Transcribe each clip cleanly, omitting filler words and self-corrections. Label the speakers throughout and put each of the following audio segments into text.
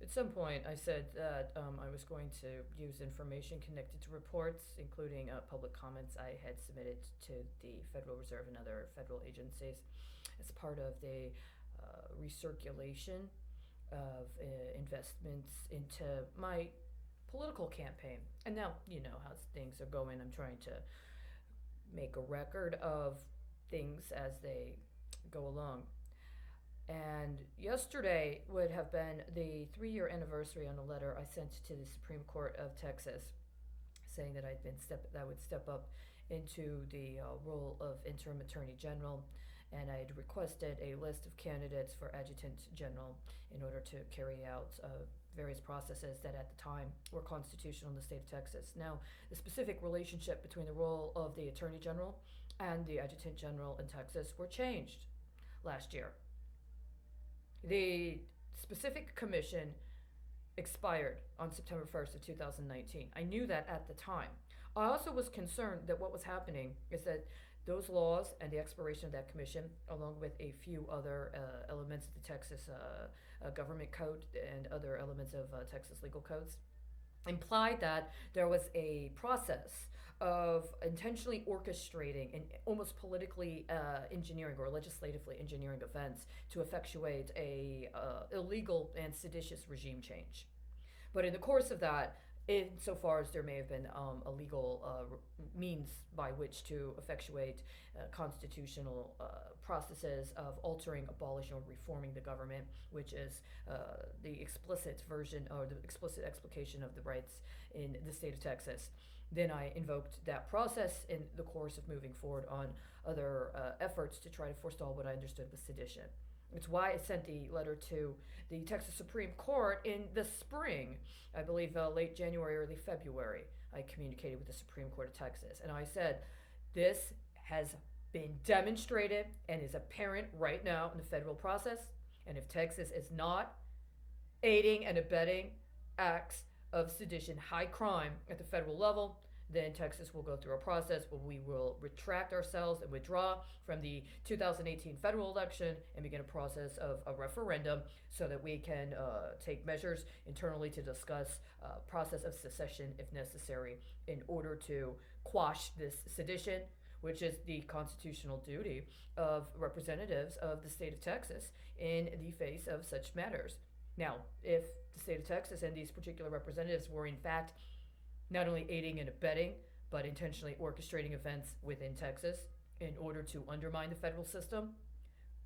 Speaker 1: At some point, I said that I was going to use information connected to reports, including public comments I had submitted to the Federal Reserve and other federal agencies as part of the recirculation of investments into my political campaign. And now, you know how things are going. I'm trying to make a record of things as they go along. And yesterday would have been the 3 year anniversary on a letter I sent to the Supreme Court of Texas saying that I would step up into the role of interim attorney general, and I had requested a list of candidates for adjutant general in order to carry out various processes that at the time were constitutional in the state of Texas. Now, the specific relationship between the role of the attorney general and the adjutant general in Texas were changed last year. The specific commission expired on September 1st of 2019. I knew that at the time. I also was concerned that what was happening is that those laws and the expiration of that commission, along with a few other elements of the Texas government code and other elements of Texas legal codes, implied that there was a process of intentionally orchestrating and almost politically engineering or legislatively engineering events to effectuate a illegal and seditious regime change. But in the course of that, insofar as there may have been a legal means by which to effectuate constitutional processes of altering, abolishing, or reforming the government, which is the explicit version or the explicit explication of the rights in the state of Texas. Then I invoked that process in the course of moving forward on other efforts to try to forestall what I understood was sedition. It's why I sent the letter to the Texas Supreme Court in the spring, I believe late January, early February. I communicated with the Supreme Court of Texas, and I said, this has been demonstrated and is apparent right now in the federal process. And if Texas is not aiding and abetting acts of sedition, high crime at the federal level, then Texas will go through a process where we will retract ourselves and withdraw from the 2018 federal election and begin a process of a referendum so that we can take measures internally to discuss process of secession if necessary in order to quash this sedition, which is the constitutional duty of representatives of the state of Texas in the face of such matters. Now, if the state of Texas and these particular representatives were in fact not only aiding and abetting, but intentionally orchestrating events within Texas in order to undermine the federal system,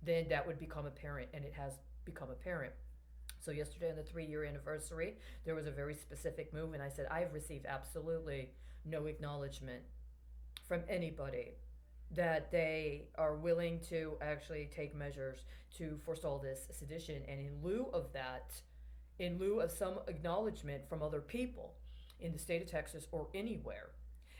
Speaker 1: then that would become apparent, and it has become apparent. So yesterday on the 3 year anniversary, there was a very specific move, and I said, I've received absolutely no acknowledgement from anybody that they are willing to actually take measures to forestall this sedition. And in lieu of that, in lieu of some acknowledgement from other people in the state of Texas or anywhere,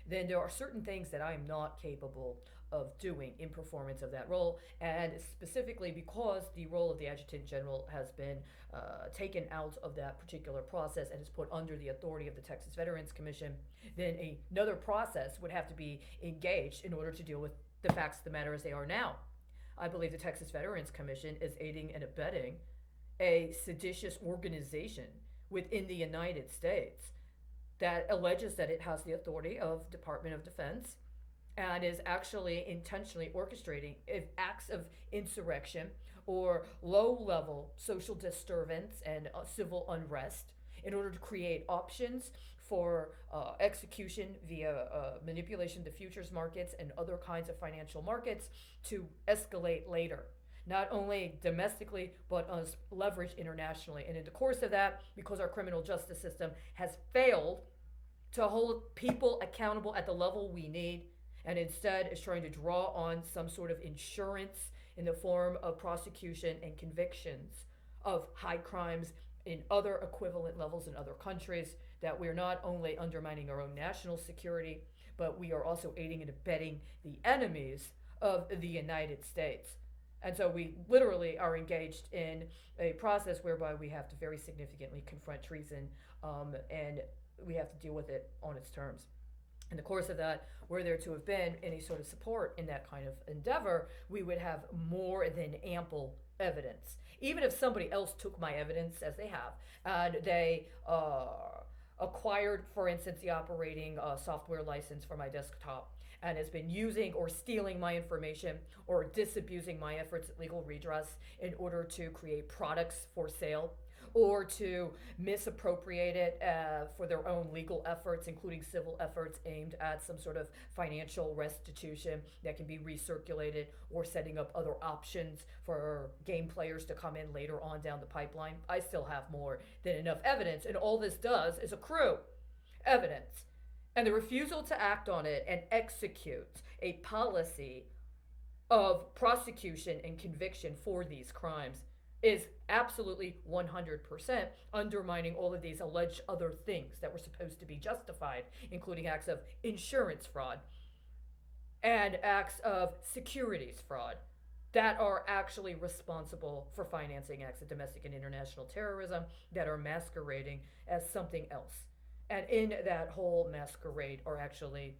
Speaker 1: then there are certain things that I am not capable of doing in performance of that role. And specifically because the role of the adjutant general has been taken out of that particular process and is put under the authority of the Texas Veterans Commission, then another process would have to be engaged in order to deal with the facts of the matter as they are now. I believe the Texas Veterans Commission is aiding and abetting a seditious organization within the United States that alleges that it has the authority of Department of Defense and is actually intentionally orchestrating acts of insurrection or low-level social disturbance and civil unrest in order to create options for execution via manipulation of the futures markets and other kinds of financial markets to escalate later, not only domestically, but as leverage internationally. And in the course of that, because our criminal justice system has failed to hold people accountable at the level we need, and instead is trying to draw on some sort of insurance in the form of prosecution and convictions of high crimes in other equivalent levels in other countries, that we're not only undermining our own national security, but we are also aiding and abetting the enemies of the United States. And so we literally are engaged in a process whereby we have to very significantly confront treason, and we have to deal with it on its terms. In the course of that, were there to have been any sort of support in that kind of endeavor, we would have more than ample evidence. Even if somebody else took my evidence, as they have, and they acquired, for instance, the operating software license for my desktop and has been using or stealing my information or disabusing my efforts at legal redress in order to create products for sale or to misappropriate it for their own legal efforts, including civil efforts aimed at some sort of financial restitution that can be recirculated, or setting up other options for game players to come in later on down the pipeline. I still have more than enough evidence, and all this does is accrue evidence. And the refusal to act on it and execute a policy of prosecution and conviction for these crimes is absolutely 100% undermining all of these alleged other things that were supposed to be justified, including acts of insurance fraud and acts of securities fraud that are actually responsible for financing acts of domestic and international terrorism that are masquerading as something else. And in that whole masquerade are actually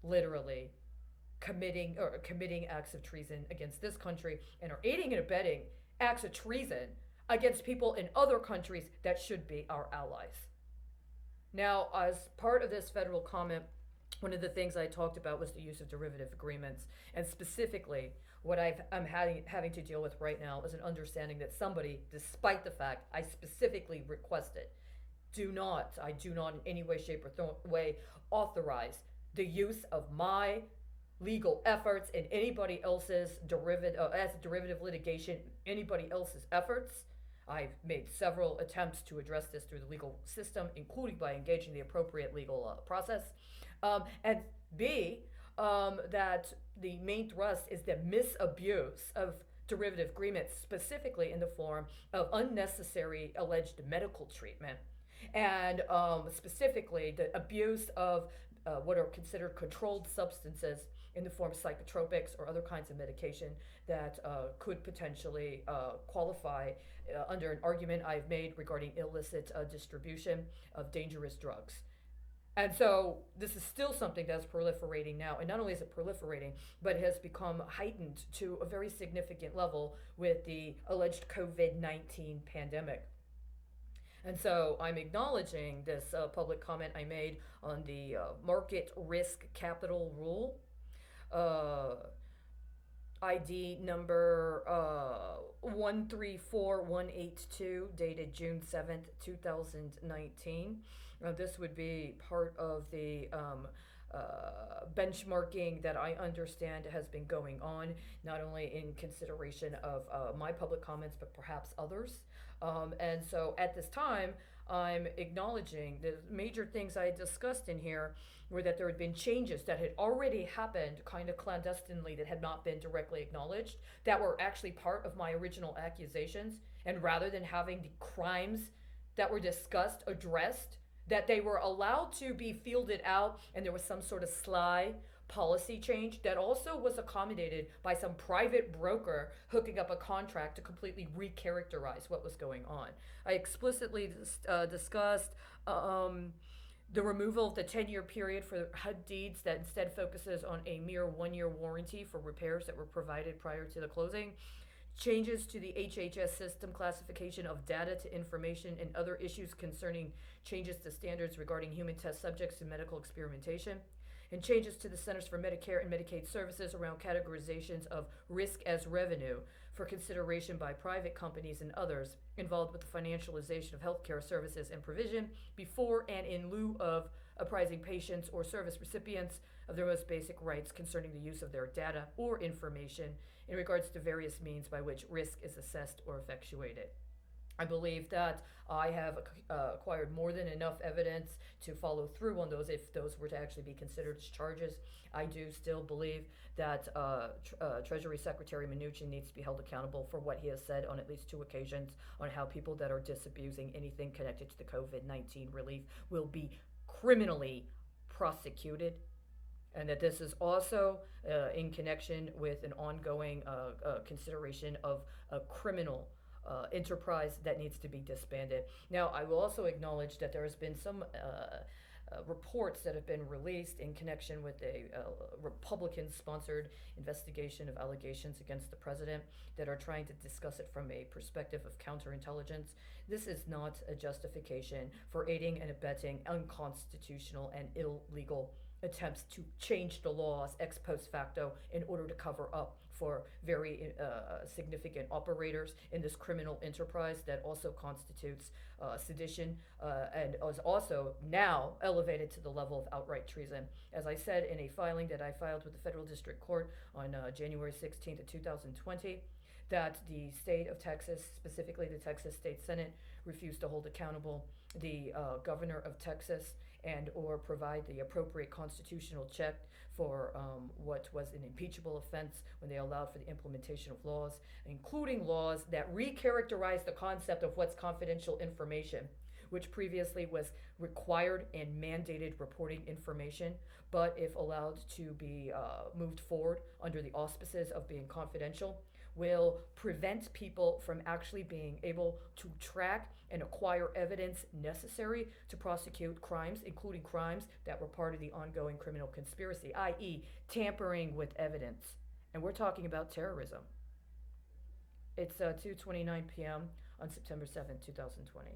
Speaker 1: literally committing acts of treason against this country, and are aiding and abetting acts of treason against people in other countries that should be our allies. Now, as part of this federal comment, one of the things I talked about was the use of derivative agreements, and specifically what I'm having to deal with right now is an understanding that somebody, despite the fact I specifically requested, I do not in any way, shape, or way authorize the use of my legal efforts in anybody else's derivative litigation, anybody else's efforts. I've made several attempts to address this through the legal system, including by engaging the appropriate legal process. And B, that the main thrust is the misabuse of derivative agreements, specifically in the form of unnecessary alleged medical treatment, and specifically the abuse of what are considered controlled substances in the form of psychotropics or other kinds of medication that could potentially qualify under an argument I've made regarding illicit distribution of dangerous drugs. And so this is still something that's proliferating now. And not only is it proliferating, but it has become heightened to a very significant level with the alleged COVID-19 pandemic. And so I'm acknowledging this public comment I made on the market risk capital rule, ID number 134182, dated June 7th, 2019. This would be part of the benchmarking that I understand has been going on, not only in consideration of my public comments, but perhaps others. And so at this time, I'm acknowledging the major things I discussed in here were that there had been changes that had already happened kind of clandestinely that had not been directly acknowledged, that were actually part of my original accusations. And rather than having the crimes that were discussed addressed, that they were allowed to be fielded out, and there was some sort of sly policy change that also was accommodated by some private broker hooking up a contract to completely recharacterize what was going on. I explicitly discussed the removal of the 10-year period for HUD deeds that instead focuses on a mere 1-year warranty for repairs that were provided prior to the closing. Changes to the HHS system classification of data to information, and other issues concerning changes to standards regarding human test subjects and medical experimentation. And changes to the Centers for Medicare and Medicaid Services around categorizations of risk as revenue for consideration by private companies and others involved with the financialization of healthcare services and provision before and in lieu of apprising patients or service recipients of their most basic rights concerning the use of their data or information in regards to various means by which risk is assessed or effectuated. I believe that I have acquired more than enough evidence to follow through on those if those were to actually be considered as charges. I do still believe that Treasury Secretary Mnuchin needs to be held accountable for what he has said on at least 2 occasions on how people that are disabusing anything connected to the COVID-19 relief will be criminally prosecuted, and that this is also in connection with an ongoing consideration of a criminal enterprise that needs to be disbanded. Now, I will also acknowledge that there has been some reports that have been released in connection with a Republican-sponsored investigation of allegations against the president that are trying to discuss it from a perspective of counterintelligence. This is not a justification for aiding and abetting unconstitutional and illegal attempts to change the laws ex post facto in order to cover up for very significant operators in this criminal enterprise that also constitutes sedition and is also now elevated to the level of outright treason. As I said in a filing that I filed with the Federal District Court on January 16th of 2020, that the state of Texas, specifically the Texas State Senate, refused to hold accountable the governor of Texas and or provide the appropriate constitutional check for what was an impeachable offense when they allowed for the implementation of laws, including laws that recharacterize the concept of what's confidential information, which previously was required and mandated reporting information, but if allowed to be moved forward under the auspices of being confidential, will prevent people from actually being able to track and acquire evidence necessary to prosecute crimes, including crimes that were part of the ongoing criminal conspiracy, i.e., tampering with evidence. And we're talking about terrorism. It's 2:29 p.m. on September 7th, 2020.